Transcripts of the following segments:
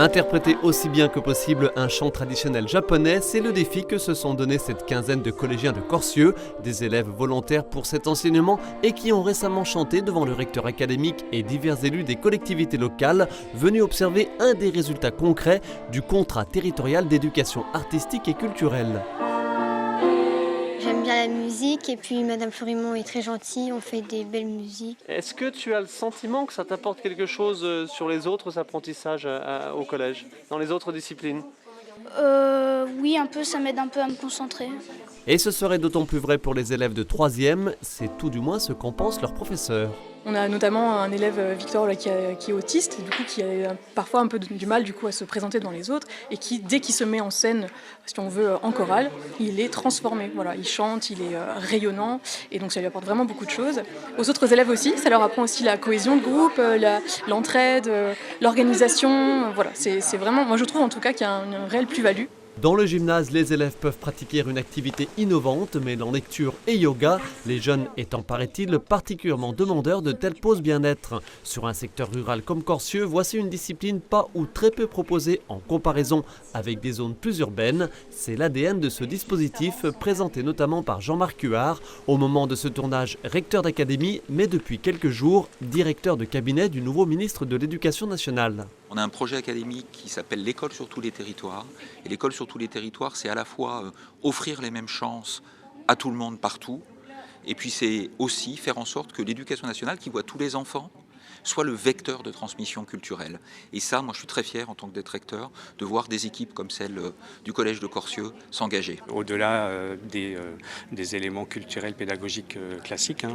Interpréter aussi bien que possible un chant traditionnel japonais, c'est le défi que se sont donné cette quinzaine de collégiens de Corcieux, des élèves volontaires pour cet enseignement et qui ont récemment chanté devant le recteur académique et divers élus des collectivités locales venus observer un des résultats concrets du contrat territorial d'éducation artistique et culturelle. J'aime bien la musique et puis Madame Florimond est très gentille, on fait des belles musiques. Est-ce que tu as le sentiment que ça t'apporte quelque chose sur les autres apprentissages au collège, dans les autres disciplines? Oui, un peu, ça m'aide un peu à me concentrer. Et ce serait d'autant plus vrai pour les élèves de 3e, c'est tout du moins ce qu'en pensent leurs professeurs. On a notamment un élève, Victor, là, qui est autiste, du coup, qui a parfois un peu du mal à se présenter devant les autres, et qui, dès qu'il se met en scène, si on veut, en chorale, il est transformé. Voilà, il chante, il est rayonnant, et donc ça lui apporte vraiment beaucoup de choses. Aux autres élèves aussi, ça leur apprend aussi la cohésion de groupe, l'entraide, l'organisation. Voilà, c'est vraiment, moi je trouve en tout cas qu'il y a une réelle plus-value. Dans le gymnase, les élèves peuvent pratiquer une activité innovante, mêlant lecture et yoga, les jeunes étant, paraît-il, particulièrement demandeurs de telles pauses bien-être. Sur un secteur rural comme Corcieux, voici une discipline pas ou très peu proposée en comparaison avec des zones plus urbaines. C'est l'ADN de ce dispositif, présenté notamment par Jean-Marc Huard, au moment de ce tournage recteur d'académie, mais depuis quelques jours, directeur de cabinet du nouveau ministre de l'Éducation nationale. On a un projet académique qui s'appelle l'école sur tous les territoires. Et l'école sur tous les territoires, c'est à la fois offrir les mêmes chances à tout le monde partout, et puis c'est aussi faire en sorte que l'éducation nationale, qui voit tous les enfants, soit le vecteur de transmission culturelle. Et ça, moi je suis très fier en tant que d'être recteur, de voir des équipes comme celle du collège de Corcieux s'engager. Au-delà des éléments culturels pédagogiques classiques,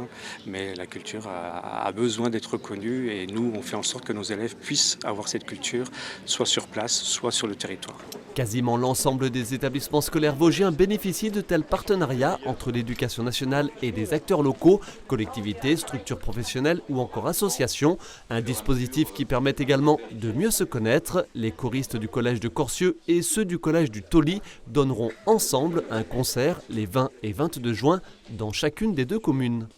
mais la culture a besoin d'être connue et nous on fait en sorte que nos élèves puissent avoir cette culture soit sur place, soit sur le territoire. Quasiment l'ensemble des établissements scolaires vosgiens bénéficient de tels partenariats entre l'éducation nationale et des acteurs locaux, collectivités, structures professionnelles ou encore associations. Un dispositif qui permet également de mieux se connaître. Les choristes du collège de Corcieux et ceux du collège du Tauly donneront ensemble un concert les 20 et 22 juin dans chacune des deux communes.